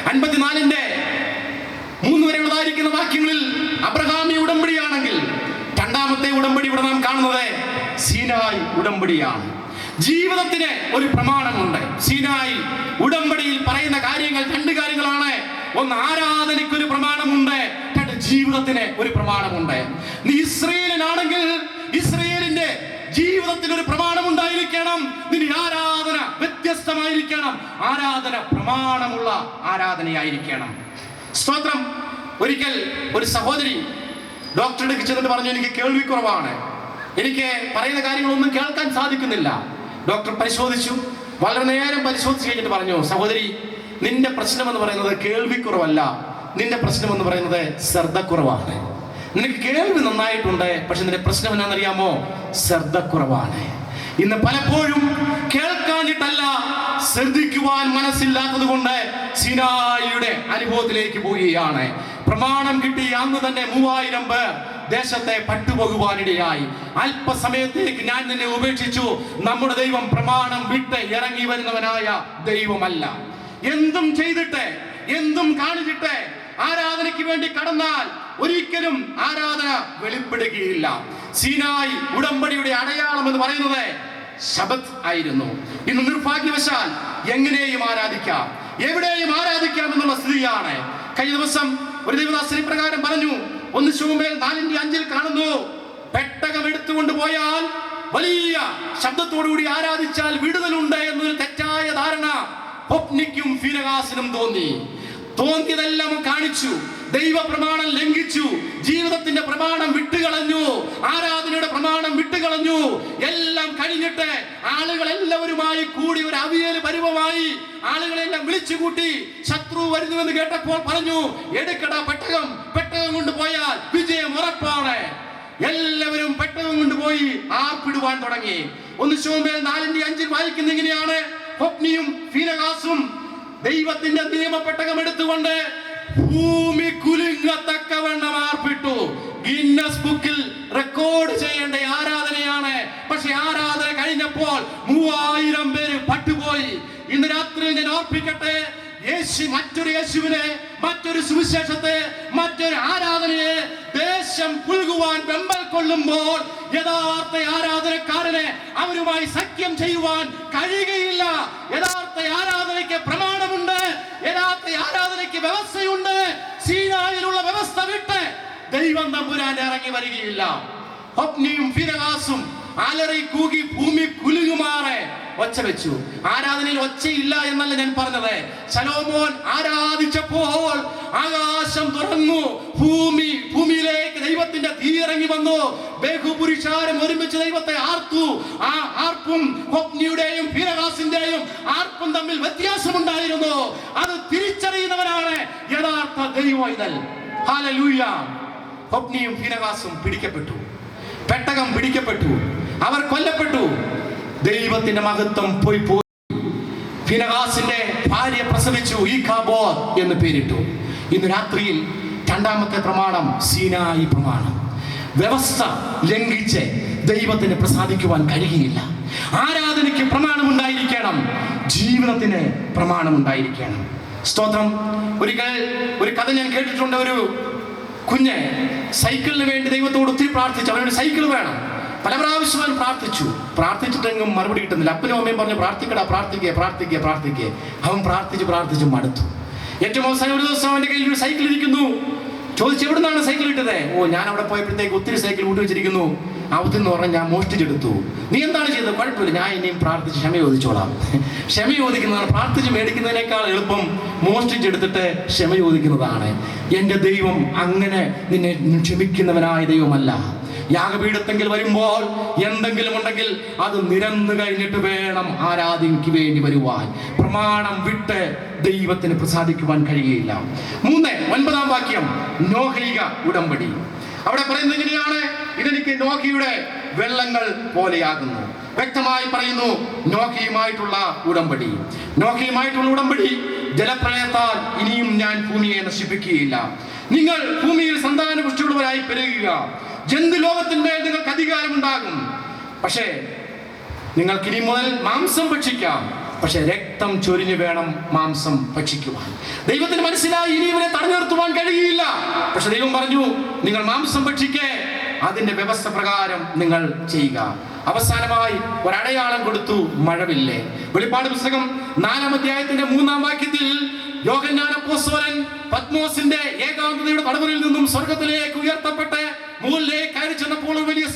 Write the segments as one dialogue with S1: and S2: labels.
S1: 54-ന്റെ 3 വരെയുള്ളതായിരിക്കുന്ന വാക്യങ്ങളിൽ അബ്രഹാമി ഉടമ്പടിയാണെങ്കിൽ, രണ്ടാമത്തെ ഉടമ്പടി ഇവിടെ നാം കാണുന്നത് സീനായി ഉടമ്പടിയാണ്. ജീവിതത്തിന് ഒരു പ്രമാണമുണ്ട്. സീനായി ഉടമ്പടിയിൽ പറയുന്ന കാര്യങ്ങൾ 2 കാര്യങ്ങളാണ്. ഒന്ന്, ആരാധനയ്ക്കൊരു പ്രമാണമുണ്ട്. 2, ജീവിതത്തിന് ഒരു പ്രമാണമുണ്ട്. നീ ഇസ്രായേലിനാണെങ്കിൽ ഇസ്രായേലിന്റെ ജീവിതത്തിന് ഒരു പ്രമാണം ഉണ്ടായിരിക്കണം. നിന്റെ ആരാധന വ്യത്യസ്തമായിരിക്കണം. ആരാധന പ്രമാണമുള്ള ആരാധനയായിരിക്കണം. സ്തോത്രം. ഒരിക്കൽ ഒരു സഹോദരി ഡോക്ടറുടെ അടുത്ത് ചെന്നിട്ട് പറഞ്ഞു, എനിക്ക് കേൾവിക്കുറവാണ്, എനിക്ക് പറയുന്ന കാര്യങ്ങളൊന്നും കേൾക്കാൻ സാധിക്കുന്നില്ല. ഡോക്ടർ പരിശോധിച്ചു, വളരെ നേരം പരിശോധിച്ച് കഴിഞ്ഞിട്ട് പറഞ്ഞു, സഹോദരി, നിന്റെ പ്രശ്നം എന്ന് പറയുന്നത് കേൾവിക്കുറവല്ല, നിന്റെ പ്രശ്നം എന്ന് പറയുന്നത് ശ്രദ്ധക്കുറവാണ്. നിനക്ക് കേൾവി നന്നായിട്ടുണ്ട്, പക്ഷെ നിന്റെ പ്രശ്നം എന്നാണെന്നറിയാമോ? ശ്രദ്ധക്കുറവാണ്. ഇന്ന് പലപ്പോഴും കേൾക്കാഞ്ഞിട്ടല്ല, ശ്രദ്ധിക്കുവാൻ മനസ്സില്ലാത്തത് കൊണ്ട് സീനായിയുടെ അനുഭവത്തിലേക്ക് പോവുകയാണ്. പ്രമാണം കിട്ടി അന്ന് തന്നെ 3000 പേർ ദേശത്തെ പട്ടുപോകുവാനിടയായി. അല്പസമയത്തേക്ക് ഞാൻ നിന്നെ ഉപേക്ഷിച്ചു. നമ്മുടെ ദൈവം പ്രമാണം വിട്ട് ഇറങ്ങി വരുന്നവനായ ദൈവമല്ല. എന്തും ചെയ്തിട്ട് എന്തും കാണിച്ചിട്ട് ആരാധനയ്ക്ക് വേണ്ടി കടന്നാൽ ഒരിക്കലും ആരാധന വെളിപ്പെടുകയില്ല. സീനായി ഉടമ്പടിയുടെ അടയാളം എന്ന് പറയുന്നത് ശബത്ത് ആയിരുന്നു. ഇന്ന് നിർഭാഗ്യവശാൽ എങ്ങനെയും ആരാധിക്കാം, എവിടെയും ആരാധിക്കാം എന്നുള്ള സ്ഥിതിയാണ്. കഴിഞ്ഞ ദിവസം ഒരു ദൈവദാസൻ പ്രകാരം പറഞ്ഞു, 1 ശമൂവേൽ 4:5 കാണുന്നു, പെട്ടകം എടുത്തുകൊണ്ട് പോയാൽ വലിയ ശബ്ദത്തോടുകൂടി ആരാധിച്ചാൽ വിടുതലുണ്ട് എന്നൊരു തെറ്റായ ധാരണ ഹൊഫ്നിക്കും ഫീനഹാസിനും തോന്നിയതെല്ലാം കാണിച്ചു. ദൈവ പ്രമാണം ലംഘിച്ചു, ജീവിതത്തിന്റെ പ്രമാണം വിട്ടുകളഞ്ഞു, ആരാധനയുടെ പ്രമാണം വിട്ടുകളഞ്ഞു. എല്ലാം കഴിഞ്ഞിട്ട് ആളുകൾ എല്ലാവരുമായി കൂടി ഒരു അവിയൽ പരുവമായി ആളുകളെല്ലാം വിളിച്ചു കൂട്ടി. ശത്രു വരുന്നുവെന്ന് കേട്ടപ്പോൾ പറഞ്ഞു, എടുക്കടാ പെട്ടകം, പെട്ടകം കൊണ്ടുപോയാൽ വിജയം ഉറപ്പാണ്. എല്ലാവരും പെട്ടകം കൊണ്ടുപോയി ആർപ്പിടുവാൻ തുടങ്ങി. 1 ശമൂവേൽ 4:5 വായിക്കുന്ന ഇങ്ങനെയാണ്, ഹൊഫ്നിയും ഫീനഹാസും ദൈവത്തിന്റെ നിയമപ്പെട്ടകം എടുത്തുകൊണ്ട് ഭൂമി കുലുങ്ങത്തക്കവണ്ണം ആർപ്പിട്ടു. ഗിന്നസ് ബുക്കിൽ റെക്കോർഡ് ചെയ്യേണ്ട ആരാധനയാണ്. പക്ഷെ ആരാധന കഴിഞ്ഞപ്പോൾ 3000 പേര് പട്ടുപോയി. ഇന്ന് രാത്രി ഞാൻ ഓർപ്പിക്കട്ടെ, മറ്റൊരു യേശുവിനെ, മറ്റൊരു സുവിശേഷത്തെ, മറ്റൊരു ആരാധനയെ ദേശം പുൽകുവാൻ വെമ്പൽ കൊള്ളുമ്പോൾ യഥാർത്ഥ ആരാധനക്കാരനെ അവരുമായി സഖ്യം ചെയ്യുവാൻ കഴിയുകയില്ല. യഥാർത്ഥ ആരാധനയ്ക്ക് പ്രമാണമുണ്ട്, യഥാർത്ഥ ആരാധനയ്ക്ക് വ്യവസ്ഥയുണ്ട്. സീനായിലുള്ള വ്യവസ്ഥ വിട്ട് ദൈവം തമ്പുരാൻ ഇറങ്ങി വരികയില്ല. ഹൊഫ്നിയും ഫീനഹാസും അലറി കൂകി ഭൂമി കുലുങ്ങുമാറെ ഒച്ച വെച്ചു. ആരാധനയിൽ ഒച്ചയില്ല എന്നല്ല ഞാൻ പറഞ്ഞത്. ശലോമോൻ ആരാധിച്ചപ്പോൾ ആകാശം തുറന്നു, ഭൂമിയിലേക്ക് ദൈവത്തിന്റെ തീ ഇറങ്ങി വന്നു. ബഹുപുരുഷാരം ഒരുമിച്ച് ദൈവത്തെ ആർത്തു. ആ ആർപ്പും ഹൊഫ്നിയുടെയും ഫീനഹാസിന്റെയും ആർപ്പും തമ്മിൽ വ്യത്യാസമുണ്ടായിരുന്നു. അത് തിരിച്ചറിയുന്നവനാണ് യഥാർത്ഥ ദൈവവൈതൽ. ഹല്ലേലൂയ. ഹൊഫ്നിയും ഫീനഹാസും പിടിക്കപ്പെട്ടു, പെട്ടകം പിടിക്കപ്പെട്ടു, അവർ കൊല്ലപ്പെട്ടു. ദൈവത്തിന്റെ മഹത്വം പോയി. ഫീനഹാസിന്റെ ഭാര്യ പ്രസവിച്ചു, ഈഖാബോദ് എന്ന് പേരിട്ടു. ഇന്ന് രാത്രിയിൽ 2ാമത്തെ പ്രമാണം സീനായി പ്രമാണം. വ്യവസ്ഥ ലംഘിച്ച് ദൈവത്തിന് പ്രസാദിക്കുവാൻ കഴിയുകയില്ല. ആരാധനയ്ക്ക് പ്രമാണമുണ്ടായിരിക്കണം, ജീവിതത്തിന് പ്രമാണമുണ്ടായിരിക്കണം. സ്തോത്രം. ഒരിക്കൽ ഒരു കഥ ഞാൻ കേട്ടിട്ടുണ്ട്. ഒരു കുഞ്ഞ് സൈക്കിളിന് വേണ്ടി ദൈവത്തോട് ഒത്തിരി പ്രാർത്ഥിച്ചു. അവനൊരു സൈക്കിൾ വേണം. പല പ്രാവശ്യം അവൻ പ്രാർത്ഥിച്ചിട്ടെങ്കിലും മറുപടി കിട്ടുന്നില്ല. അപ്പനും അമ്മയും പറഞ്ഞു, പ്രാർത്ഥിക്കടാ, പ്രാർത്ഥിക്കേ. അവൻ പ്രാർത്ഥിച്ച് മടുത്തു. ഏറ്റവും അവസാനം ഒരു ദിവസം അവന്റെ കയ്യിൽ ഒരു സൈക്കിൾ ഇരിക്കുന്നു. ചോദിച്ചു, എവിടുന്നാണ് സൈക്കിൾ ഇട്ടത്? ഞാൻ അവിടെ പോയപ്പോഴത്തേക്ക് ഒത്തിരി സൈക്കിൾ കൂട്ടി വെച്ചിരിക്കുന്നു. അവതെന്ന് പറഞ്ഞാൽ ഞാൻ മോഷ്ടിച്ചെടുത്തു. നീ എന്താണ് ചെയ്തത്? കുഴപ്പമില്ല, ഞാൻ ഇനിയും പ്രാർത്ഥിച്ച് ക്ഷമ ചോദിച്ചോളാം. ക്ഷമ ചോദിക്കുന്നതാണ് പ്രാർത്ഥിച്ച് മേടിക്കുന്നതിനേക്കാൾ എളുപ്പം മോഷ്ടിച്ചെടുത്തിട്ട് ക്ഷമ ചോദിക്കുന്നതാണ്. എൻ്റെ ദൈവം അങ്ങനെ നിന്നെ ക്ഷമിക്കുന്നവനായ ദൈവമല്ല. യാഗപീഠത്തെങ്കിൽ വരുമ്പോൾ എന്തെങ്കിലും ഉണ്ടെങ്കിൽ അത് നിരന്നു കഴിഞ്ഞിട്ട് വേണം ആരാധനയ്ക്ക് വേണ്ടി വരുവാൻ. പ്രമാണം വിട്ട് ദൈവത്തിന് പ്രസാദിക്കുവാൻ കഴിയുകയില്ല. 9-ാം വാക്യം, നോഹയിക ഉടമ്പടി. അവിടെ പറയുന്നത് എങ്ങനെയാണ്? ഇതെനിക്ക് നോഹയുടെ വെള്ളങ്ങൾ പോലെയാകുന്നു. വ്യക്തമായി പറയുന്നു, നോഹയുമായിട്ടുള്ള ഉടമ്പടി. നോഹയുമായിട്ടുള്ള ഉടമ്പടി, ജലപ്രളയത്താൽ ഇനിയും ഞാൻ ഭൂമിയെ നശിപ്പിക്കുകയില്ല. നിങ്ങൾ ഭൂമിയിൽ സന്താനപുഷ്ടിയുള്ളവരായി പെരുകുക. ജന്തുലോകത്തിന്മേൽ നിങ്ങൾക്ക് അധികാരമുണ്ടാകും. പക്ഷേ നിങ്ങൾക്ക് ഇനി മുതൽ മാംസം ഭക്ഷിക്കാം, പക്ഷെ രക്തം ചൊരിഞ്ഞു വേണം മാംസം ഭക്ഷിക്കുവാൻ. ദൈവത്തിന് മനസ്സിലായി ഇനി ഇവരെ തടഞ്ഞു നിർത്തുവാൻ കഴിയില്ല. പക്ഷെ ദൈവം പറഞ്ഞു, നിങ്ങൾ മാംസം ഭക്ഷിക്കേ, അതിന്റെ വ്യവസ്ഥ പ്രകാരം നിങ്ങൾ ചെയ്യുക. അവസാനമായി ഒരടയാളം കൊടുത്തു, മഴവില്ല്. വെളിപ്പാട് പുസ്തകം 4-ാം അധ്യായത്തിന്റെ 3-ാം വാക്യത്തിൽ യോഹന്നാൻ അപ്പോസ്തലൻ പത്മോസിന്റെ ഏകാന്തതയുടെ തടവറിൽ നിന്നും സ്വർഗത്തിലേക്ക് ഉയർത്തപ്പെട്ട് മുകളിലേക്ക് കയറി ചെന്നപ്പോൾ ഒരു വലിയ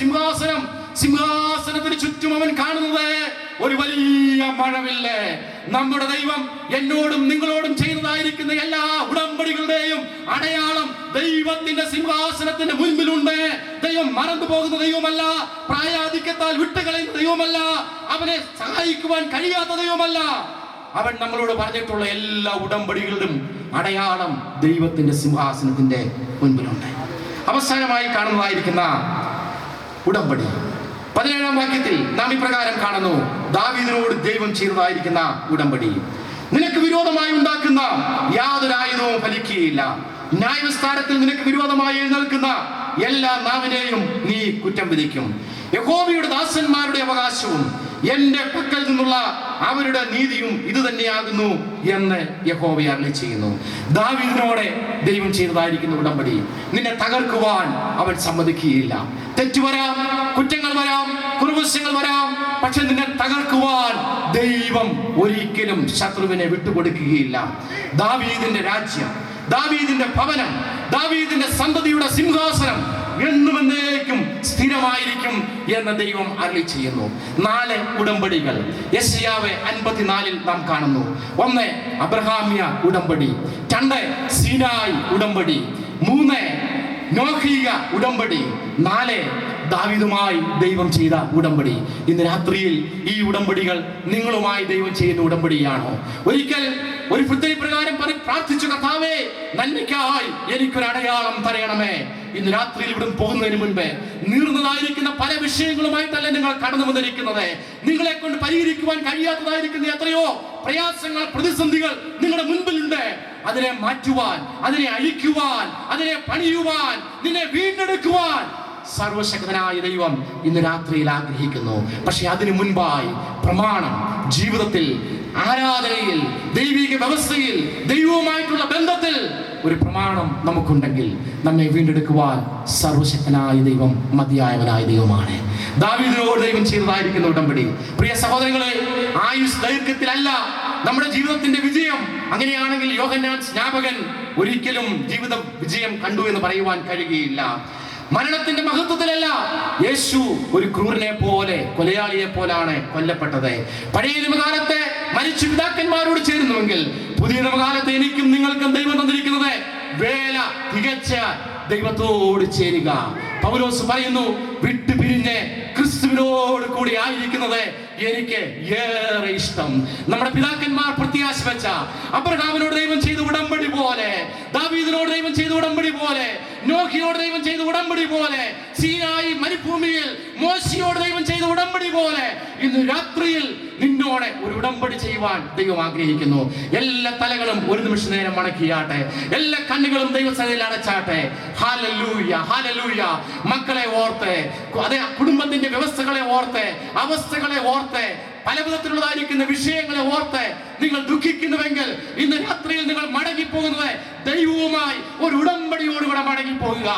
S1: സിംഹാസനത്തിന് ചുറ്റും അവൻ കാണുന്നത് ഒരു വലിയ മഴവില്ല്. നമ്മുടെ ദൈവം എന്നോടും നിങ്ങളോടും ചെയ്യുന്നതായിരിക്കുന്ന എല്ലാ ഉടമ്പടികളുടെയും അടയാളം ദൈവത്തിന്റെ സിംഹാസനത്തിന്റെ മുൻപിലുണ്ട്. ദൈവം മറന്നു പോകുന്ന ദൈവമല്ല, പ്രായാധിക്യത്താൽ വിട്ടുകളയുന്ന ദൈവമല്ല, അവനെ സഹായിക്കുവാൻ കഴിയാത്ത ദൈവമല്ല. അവൻ നമ്മളോട് പറഞ്ഞിട്ടുള്ള എല്ലാ ഉടമ്പടികളിലും അടയാളം ദൈവത്തിന്റെ സിംഹാസനത്തിന്റെ മുൻപിലുണ്ട്. അവസാനമായി കാണുന്നതായിരിക്കുന്ന ഉടമ്പടി 17-ാം വാക്യത്തിൽ നാം ഇപ്രകാരം കാണുന്നു, ദാവീദിനോട് ദൈവം ചെയ്തതായിരിക്കുന്ന ഉടമ്പടി. നിനക്ക് വിരോധമായി ഉണ്ടാക്കുന്ന യാതൊരു ആയുധവും ഫലിക്കുകയില്ല. ന്യായവിസ്താരത്തിൽ നിനക്ക് വിരോധമായി എഴുന്നേൽക്കുന്ന എല്ലാ നാവിനെയും നീ കുറ്റം വിധിക്കും. യഹോവയുടെ ദാസന്മാരുടെ അവകാശവും എന്റെ പക്കൽ നിന്നുള്ള അവരുടെ നീതിയും ഇത് തന്നെയാകുന്നു എന്ന് യഹോവ അരുളിച്ചെയ്യുന്നു. ദാവീദിനോട് ദൈവം ചെയ്തതായിരിക്കുന്ന ഉടമ്പടി. നിന്നെ തകർക്കുവാൻ അവൻ സമ്മതിക്കുകയില്ല. തെറ്റ് വരാം, കുറ്റങ്ങൾ വരാം, കുറുവശങ്ങൾ വരാം, പക്ഷെ നിന്നെ തകർക്കുവാൻ ദൈവം ഒരിക്കലും ശത്രുവിനെ വിട്ടുകൊടുക്കുകയില്ല. ദാവീദിന്റെ രാജ്യം, ദാവീദിന്റെ ഭവനം, ദാവീദിന്റെ സന്തതിയുടെ സിംഹാസനം എന്നുമെന്നേക്കും സ്ഥിരമായിരിക്കും എന്ന് ദൈവം അരുളിച്ചെയ്യുന്നു. 4 ഉടമ്പടികൾ യെശയ്യാവ് 54-ൽ നാം കാണുന്നു. 1 അബ്രഹാമ്യ ഉടമ്പടി, 2 സീനായി ഉടമ്പടി, 3 നോഹീയ ഉടമ്പടി, 4 ദാവീദുമായി ദൈവം ചെയ്ത ഉടമ്പടി. ഇന്ന് രാത്രിയിൽ ഈ ഉടമ്പടികൾ നിങ്ങളുമായി ദൈവം ചെയ്യുന്ന ഉടമ്പടിയാണോ? ഒരിക്കൽ ഒരു പദ്ധതി പ്രകാരം പ്രാർത്ഥിച്ചു, കർത്താവേ നന്മയ്ക്കായി എനിക്കൊരു അടയാളം തരയണമേ. ഇന്ന് രാത്രിയിൽ ഇവിടെ പോകുന്നതിന് മുൻപ് നീർന്നതായിരിക്കുന്ന പല വിഷയങ്ങളുമായിട്ടല്ല നിങ്ങൾ കടന്നു വന്നിരിക്കുന്നത്. നിങ്ങളെ കൊണ്ട് പരിഹരിക്കുവാൻ കഴിയാത്തതായിരിക്കുന്ന എത്രയോ പ്രയാസങ്ങൾ, പ്രതിസന്ധികൾ നിങ്ങളുടെ മുൻപിലുണ്ട്. അതിനെ മാറ്റുവാൻ, അതിനെ അഴിക്കുവാൻ, അതിനെ പണിയുവാൻ, നിന്നെ വീണ്ടെടുക്കുവാൻ സർവശക്തനായ ദൈവം ഇന്ന് രാത്രിയിൽ ആഗ്രഹിക്കുന്നു. പക്ഷെ അതിനു മുൻപായി പ്രമാണം, ജീവിതത്തിൽ, ആരാധനയിൽ, ദൈവിക വ്യവസ്ഥയിൽ, ദൈവവുമായിട്ടുള്ള ബന്ധത്തിൽ ഒരു പ്രമാണം നമുക്കുണ്ടെങ്കിൽ നമ്മെ വീണ്ടെടുക്കുവാൻ സർവശക്തനായ ദൈവം മതിയായവനായ ദൈവമാണ്. ദാവീദിനോട് ദൈവം ചെയ്തതായിരിക്കുന്ന ഉടമ്പടി. പ്രിയ സഹോദരങ്ങളെ, ആയുസ് ദൈർഘ്യത്തിലല്ല നമ്മുടെ ജീവിതത്തിന്റെ വിജയം. അങ്ങനെയാണെങ്കിൽ യോഹന്നാൻ സ്നാപകൻ ഒരിക്കലും ജീവിത വിജയം കണ്ടു എന്ന് പറയുവാൻ കഴിയുകയില്ല. മരണത്തിന്റെ മഹത്വത്തിലല്ല, യേശു ഒരു ക്രൂരനെ പോലെ, കൊലയാളിയെ പോലാണ് കൊല്ലപ്പെട്ടത്. പഴയ നിയമകാലത്തെ മരിച്ച പിതാക്കന്മാരോട് ചേരുന്നുവെങ്കിൽ പുതിയ നിയമകാലത്ത് എനിക്കും നിങ്ങൾക്കും ദൈവം തന്നിരിക്കുന്നത് വേല തികച്ച ദൈവത്തോട് ചേരുക. പൗലോസ് പറയുന്നു, വിട്ടുപിരിഞ്ഞ് ക്രിസ്തുവിനോട് കൂടി ആയിരിക്കുന്നത് എനിക്ക് ഏറെ ഇഷ്ടം. നമ്മുടെ പിതാക്കന്മാർ പ്രത്യാശ വെച്ച അബ്രഹാമിനോട് ദൈവം ചെയ്ത ഉടമ്പടി പോലെ, ദാവീദിനോട് ദൈവം ചെയ്ത ഉടമ്പടി പോലെ, നോഹിയോട് ദൈവം ചെയ്ത ഉടമ്പടി പോലെ, സീനായി മരുഭൂമിയിൽ മോശയോട് ദൈവം ചെയ്ത ഉടമ്പടി പോലെ ഇന്ന് രാത്രിയിൽ നിന്നോട് ഒരു ഉടമ്പടി ചെയ്യുവാൻ ദൈവം ആഗ്രഹിക്കുന്നു. എല്ലാ തലകളും ഒരു നിമിഷ നേരം മടക്കിയാട്ടെ, എല്ലാ കണ്ണുകളും ദൈവസന്നിധിയിൽ അടച്ചാട്ടെ. Hallelujah, hallelujah. മക്കളെ ഓർത്ത്, അതേ കുടുംബത്തിന്റെ വ്യവസ്ഥകളെ ഓർത്ത്, അവസ്ഥകളെ ഓർത്ത്, പല വിധത്തിലുള്ളതായിരിക്കുന്ന വിഷയങ്ങളെ ഓർത്ത് നിങ്ങൾ ദുഃഖിക്കുന്നുവെങ്കിൽ ഇന്ന് രാത്രിയിൽ നിങ്ങൾ മടങ്ങിപ്പോകുന്നത് ദൈവവുമായി ഒരു ഉടമ്പടിയോടുകൂടെ മടങ്ങിപ്പോകുക.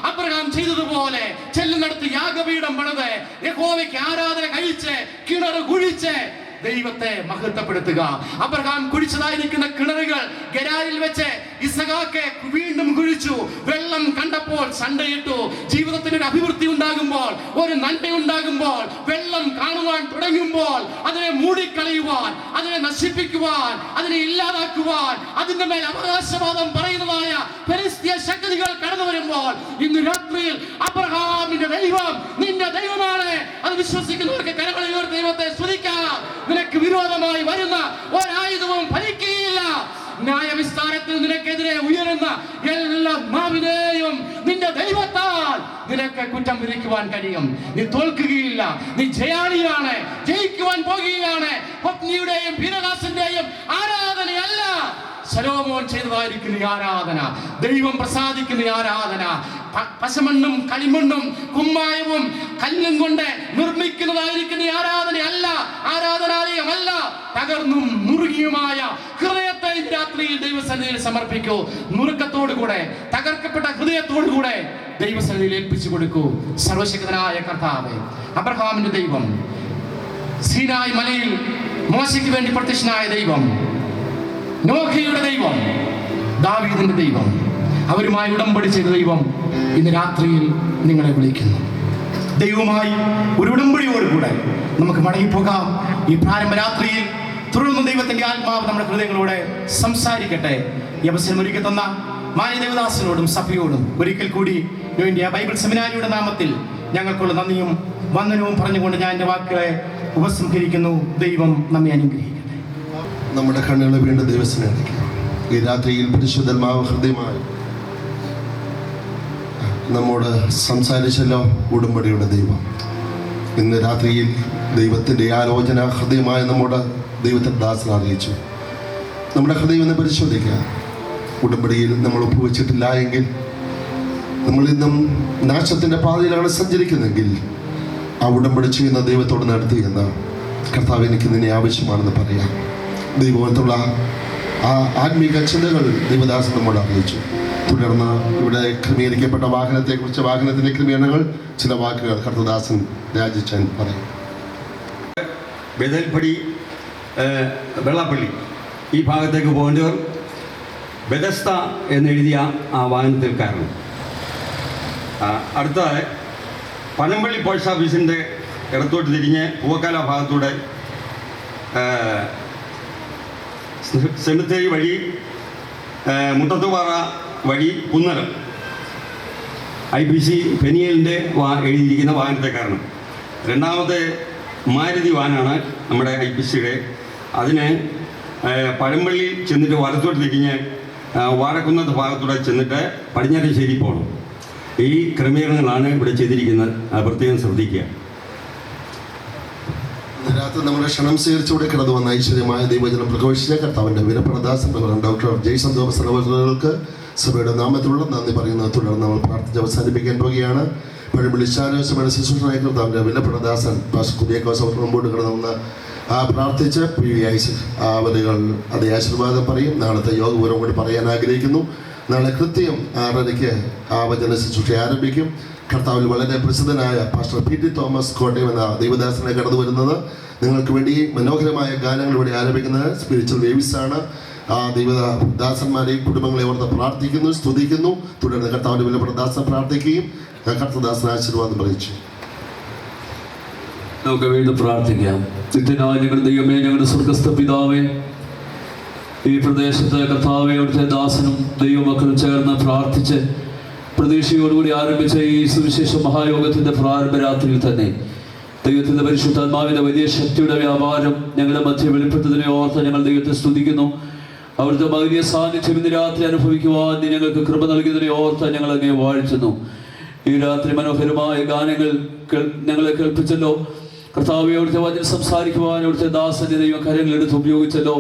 S1: അബ്രഹാം ചെയ്തതുപോലെ ചെല്ലുന്നിടത്ത് യാഗപീഠം പണിത് യഹോവയ്ക്ക് ആരാധന കഴിച്ച് കിണർ കുഴിച്ച് ദൈവത്തെ മഹത്വപ്പെടുത്തുക. അബ്രഹാം കുഴിച്ചതായിരിക്കുന്ന കിണറുകൾ ഗെരാരിൽ വെച്ച് ഇസഹാക്ക് വീണ്ടും കുഴിച്ചു. വെള്ളം കണ്ടപ്പോൾ സണ്ടയിട്ടു. ജീവിതത്തിന് ഒരു അഭിവൃദ്ധി ഉണ്ടാകുമ്പോൾ, ഒരു നന്മ ഉണ്ടാകുമ്പോൾ, വെള്ളം കാണുവാൻ തുടങ്ങുമ്പോൾ അതിനെ മൂടിക്കളയുവാൻ, അതിനെ നശിപ്പിക്കുവാൻ, അതിനെ ഇല്ലാതാക്കുവാൻ, അതിന്റെ മേൽ അവകാശവാദം പറയുന്നതായ ഫെലിസ്ത്യ ശക്തികൾ കടന്നു വരുമ്പോൾ ഇന്ന് രാത്രിയിൽ അബ്രഹാമിന്റെ ദൈവം നിന്റെ ദൈവമാണ്. അത് വിശ്വസിക്കുന്നവർക്ക് കരങ്ങളിൽ ദൈവത്തെ സ്തുതിക്കാം. നിനക്ക് വിരോധമായി വരുന്ന ഒരായുധവും ഫലിക്കുകയില്ല. ന്യായവിസ്താരത്തിൽ നിനക്കെതിരെ ഉയരുന്ന എല്ലാ നാവിനെയും നിന്റെ ദൈവത്താൽ നിനക്ക് കുറ്റം വിധിക്കുവാൻ കഴിയും. നീ തോൽക്കുകയില്ല. നീ ജയാളിയാണ്, ജയിക്കുവാൻ പോകുകയാണ്. പത്നിയുടെയും ഫീനഹാസിന്റെയും ആരാധനയല്ല, ശലോമോൻ ചെയ്തതായിരിക്കുന്ന ആരാധന, ദൈവം പ്രസാദിക്കുന്ന ആരാധന, പശമണ്ണും കളിമണ്ണും കുമ്മായവും കല്ലും കൊണ്ട് നിർമ്മിക്കുന്നതായിരിക്കുന്ന ആരാധനാലയമല്ല. തകർന്നും മുറുകിയുമായ ഹൃദയത്തെ രാത്രിയിൽ ദൈവസന്നിധിയിൽ സമർപ്പിക്കൂ. നുറുക്കത്തോടുകൂടെ, തകർക്കപ്പെട്ട ഹൃദയത്തോടുകൂടെ ദൈവസന്നിധിയിൽ ഏൽപ്പിച്ചു കൊടുക്കൂ. സർവശക്തനായ കർത്താവേ, അബ്രഹാമിന്റെ ദൈവം, സീനായ് മലയിൽ മോശയ്ക്ക് വേണ്ടി പ്രത്യക്ഷനായ ദൈവം, നോഹയുടെ ദൈവം, ദാവീദിന്റെ ദൈവം, അവരുമായി ഉടമ്പടി ചെയ്ത ദൈവം ഇന്ന് രാത്രിയിൽ നിങ്ങളെ വിളിക്കുന്നു. ദൈവവുമായി ഒരു ഉടമ്പടിയോടുകൂടെ നമുക്ക് മടങ്ങിപ്പോകാം. ഈ പ്രാരംഭ രാത്രിയിൽ തുടർന്ന് ദൈവത്തിന്റെ ആത്മാവ് നമ്മുടെ ഹൃദയങ്ങളോടെ സംസാരിക്കട്ടെ. ഈ അവസരം ഒരുക്കി തന്ന മാന്യ ദേവദാസനോടും സഭയോടും ഒരിക്കൽ കൂടി ഇന്ത്യ ബൈബിൾ സെമിനാരിയുടെ നാമത്തിൽ ഞങ്ങൾക്കുള്ള നന്ദിയും വന്ദനവും പറഞ്ഞുകൊണ്ട് ഞാൻ എൻ്റെ വാക്കുകളെ ഉപസംഹരിക്കുന്നു. ദൈവം നമ്മെ അനുഗ്രഹിക്കട്ടെ.
S2: നമ്മുടെ കണ്ണുകളെ വീണ്ടും ദൈവസ്നേഹിക്കുക. ഈ രാത്രിയിൽ പരിശുദ്ധാത്മാവ് ഹൃദയമായി നമ്മോട് സംസാരിച്ചല്ലോ. ഉടമ്പടിയുടെ ദൈവം ഇന്ന് രാത്രിയിൽ ദൈവത്തിൻ്റെ ആലോചന ഹൃദയമായി നമ്മോട് ദൈവത്തിൻ്റെ ദാസൻ അറിയിച്ചു. നമ്മുടെ ഹൃദയം എന്ന് പരിശോധിക്കുക. ഉടമ്പടിയിൽ നമ്മൾ ഒപ്പുവെച്ചിട്ടില്ല എങ്കിൽ, നമ്മളിന്നും നാശത്തിൻ്റെ പാതയിലാണ് സഞ്ചരിക്കുന്നതെങ്കിൽ, ആ ഉടമ്പടി ചെയ്യുന്ന ദൈവത്തോട് നടത്തിയെന്ന് കർത്താവ് എനിക്ക് നിന്നെ ആവശ്യമാണെന്ന് പറയാം. ദൈവത്തുള്ള ആ ആത്മീക ചിന്തകൾ ദൈവദാസൻ നമ്മോട് അറിയിച്ചു. തുടർന്ന് ഇവിടെ ക്രമീകരിക്കപ്പെട്ട വാഹനത്തെക്കുറിച്ച്, വാഹനത്തിൻ്റെ ക്രമീകരണങ്ങൾ, ചില വാക്കുകൾ കർത്തദാസൻ രാജിച്ചൻ പറയും.
S3: ബദൽപടി വെള്ളാപ്പള്ളി ഈ ഭാഗത്തേക്ക് പോകേണ്ടവർ ബെദസ്ത എന്നെഴുതിയ ആ വാഹനത്തിൽ കയറണം. അടുത്ത പനമ്പള്ളി പോസ്റ്റ് ഓഫീസിൻ്റെ ഇടത്തോട്ട് തിരിഞ്ഞ് പൂവക്കാല ഭാഗത്തൂടെ സെമിത്തേരി വഴി മുട്ടത്തുപാറ വഴി കുന്നരം IPC പെനിയലിൻ്റെ എഴുതിയിരിക്കുന്ന വാഹനത്തെ കാരണം. രണ്ടാമത്തെ മാരുതി വാനാണ് നമ്മുടെ IPCയുടെ. അതിന് പഴമ്പള്ളി ചെന്നിട്ട് വലത്തോട്ട് തിരിഞ്ഞ് വാഴക്കുന്നത്ത് ഭാഗത്തൂടെ ചെന്നിട്ട് പടിഞ്ഞാറശ്ശേരി പോകണം. ഈ ക്രമീകരണങ്ങളാണ് ഇവിടെ ചെയ്തിരിക്കുന്നത്. പ്രത്യേകം ശ്രദ്ധിക്കുക.
S2: രാത്രി നമ്മുടെ ക്ഷണം സ്വീകരിച്ചുകൂടെ കടന്നു വന്ന ഐശ്വര്യമായ ദൈവജനം പ്രഘോഷിച്ച കർത്താവിൻ്റെ വിലപ്രദാസൻ ഡോക്ടർ ജെയ്സൺ തോമസ് സർവകൾക്ക് സഭയുടെ നാമത്തിലുള്ള നന്ദി പറയുന്നത്. തുടർന്ന് നമ്മൾ പ്രാർത്ഥിച്ച് അവസാനിപ്പിക്കാൻ പോവുകയാണ്. പഴമ്പള്ളി ശാരോസഭയുടെ ശുശ്രൂഷനായ കർത്താവിൻ്റെ വിലപ്രദാസൻ പാസ്റ്റർ കുര്യാക്കോസ് അവർ മുമ്പോട്ട് കടന്നു പ്രാർത്ഥിച്ച് അവരുകൾ അതേ ആശീർവാദം പറയും. നാളത്തെ യോഗപൂർവ്വം കൂടി പറയാൻ ആഗ്രഹിക്കുന്നു. നാളെ കൃത്യം 6:30 ആ വചന ശുശ്രൂഷ ആരംഭിക്കും. കർത്താവിൽ വളരെ പ്രസിദ്ധനായ പാസ്റ്റർ PT തോമസ് കോട്ടയം എന്ന ദൈവദാസനെ കടന്നു വരുന്നത്. നിങ്ങൾക്ക് വേണ്ടി മനോഹരമായ ഗാനങ്ങൾ ഇവിടെ ആരംഭിക്കുന്നത് സ്പിരിച്വൽ വേവ്സാണ്. ആ ദൈവദാസന്മാരെയും കുടുംബങ്ങളെ ഓർത്ത് പ്രാർത്ഥിക്കുന്നു, സ്തുതിക്കുന്നു. തുടർന്ന് കർത്താവിൻ്റെ വിലപ്രദാസൻ പ്രാർത്ഥിക്കുകയും കർത്തദാസൻ ആശീർവാദം അറിയിച്ചു.
S4: നമുക്ക് വീണ്ടും പ്രാർത്ഥിക്കാം. നിത്യനായ ഞങ്ങളുടെ ദൈവമേ, ഞങ്ങളുടെ സ്വർഗ്ഗസ്ഥ പിതാവേ, ഈ പ്രദേശത്ത് കർത്താവേ അവിടുത്തെ ദാസനും ദൈവമക്കളും ചേർന്ന് പ്രാർത്ഥിച്ച് പ്രതീക്ഷയോടുകൂടി ആരംഭിച്ച ഈ സുവിശേഷ മഹായോഗത്തിൻ്റെ പ്രാരംഭ രാത്രിയിൽ തന്നെ ദൈവത്തിൻ്റെ പരിശുദ്ധാത്മാവിൻ്റെ വലിയ ശക്തിയുടെ വ്യാപാരം ഞങ്ങളുടെ മധ്യ വെളിപ്പെട്ടതിനെ ഓർത്ത് ഞങ്ങൾ ദൈവത്തെ സ്തുതിക്കുന്നു. അവിടുത്തെ വലിയ സാന്നിധ്യം ഇന്ന് രാത്രി അനുഭവിക്കുവാൻ നീ ഞങ്ങൾക്ക് കൃപ നൽകിയതിനെ ഓർത്ത് ഞങ്ങൾ അങ്ങേ വാഴ്ത്തുന്നു. ഈ രാത്രി മനോഹരമായ ഗാനങ്ങൾ ഞങ്ങളെ കേൾപ്പിച്ചല്ലോ. കർത്താവേ, അവിടുത്തെ വചനം സംസാരിക്കുവാൻ അവിടുത്തെ ദാസന്റെ ദൈവം കരങ്ങളെടുത്ത് ഉപയോഗിച്ചല്ലോ.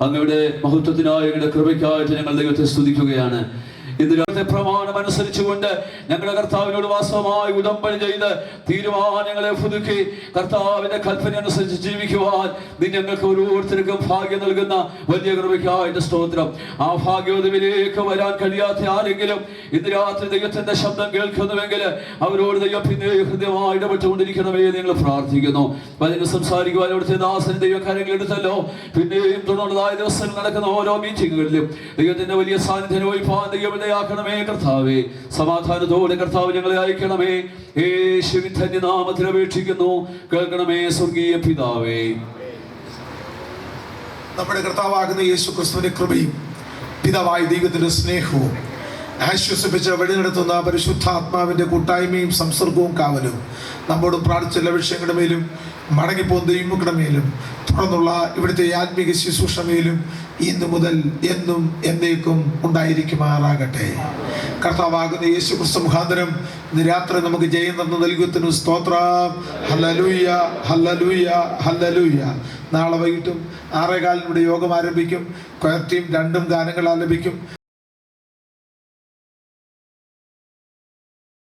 S4: അങ്ങയുടെ മഹത്വത്തിനായി, അങ്ങയുടെ കൃപയ്ക്കായിട്ട് ഞങ്ങൾ ദൈവത്തെ സ്തുതിക്കുകയാണ്. ഇതിനകത്തെ പ്രമാണം അനുസരിച്ചുകൊണ്ട് ഞങ്ങളുടെ കർത്താവിനോട് വാസ്തവമായി ഉടമ്പടി ചെയ്ത് തീരുമാനങ്ങളെ പുതുക്കി കർത്താവിന്റെ കൽപ്പന അനുസരിച്ച് ജീവിക്കുവാൻ നീ ഞങ്ങൾക്ക് ഓരോരുത്തർക്കും ഭാഗ്യം നൽകുന്ന വലിയ കൃപയ്ക്കായിട്ട് സ്തോത്രം. ആ ഭാഗ്യവതിലേക്ക് വരാൻ കഴിയാത്ത ആരെങ്കിലും ഇന്ന് രാത്രി ദൈവത്തിന്റെ ശബ്ദം കേൾക്കുന്നുവെങ്കിൽ അവരോട് ദൈവം പിന്നെ ഹൃദയമായി ഇടപെട്ടുകൊണ്ടിരിക്കണമേ നിങ്ങൾ പ്രാർത്ഥിക്കുന്നു. അതിന് സംസാരിക്കുവാൻ അവിടുത്തെ ദാസന് ദൈവം കാര്യങ്ങൾ എടുത്തല്ലോ. പിന്നെയും തുടർന്നതായ ദിവസങ്ങൾ നടക്കുന്ന ഓരോ മീറ്റിങ്ങുകളിലും ദൈവത്തിന്റെ വലിയ സാന്നിധ്യം വഹിപ്പാൻ ദൈവം ണമേ കർത്താവേ, സമാധാനത്തോടെ കർത്താവ് ഞങ്ങളെ അയക്കണമേ. യേശുവിൻ ധന്യനാമത്തിൽ അപേക്ഷിക്കുന്നു, കേൾക്കണമേ സ്വർഗീയ പിതാവേ.
S5: നമ്മുടെ കർത്താവാകുന്ന യേശു ക്രിസ്തുവിന്റെ കൃപയും പിതാവായ ദൈവത്തിന്റെ സ്നേഹവും ആശ്വസിപ്പിച്ച് വഴി നടത്തുന്ന പരിശുദ്ധാത്മാവിന്റെ കൂട്ടായ്മയും സംസർഗവും കാവലും നമ്മോടും പ്രാർത്ഥിച്ച എല്ലാ വിഷയങ്ങളുടെ മേലും മടങ്ങിപ്പോകുന്ന ദൈവങ്ങളുടെ മേലും തുടർന്നുള്ള ഇവിടുത്തെ ആത്മീക ശുശ്രൂഷ മേലും ഇന്നു മുതൽ എന്നും എന്നേക്കും ഉണ്ടായിരിക്കുമാറാകട്ടെ. കർത്താവാകുന്ന യേശു ക്രിസ്തു മുഖാന്തരം ഇന്ന് രാത്രി നമുക്ക് ജയം തന്നു നൽകുന്നതിന് സ്തോത്രം. Hallelujah, hallelujah, hallelujah. നാളെ വൈകിട്ടും 6:15 യോഗം ആരംഭിക്കും. കൊയർ ടീം 2 ഗാനങ്ങൾ ആലപിക്കും.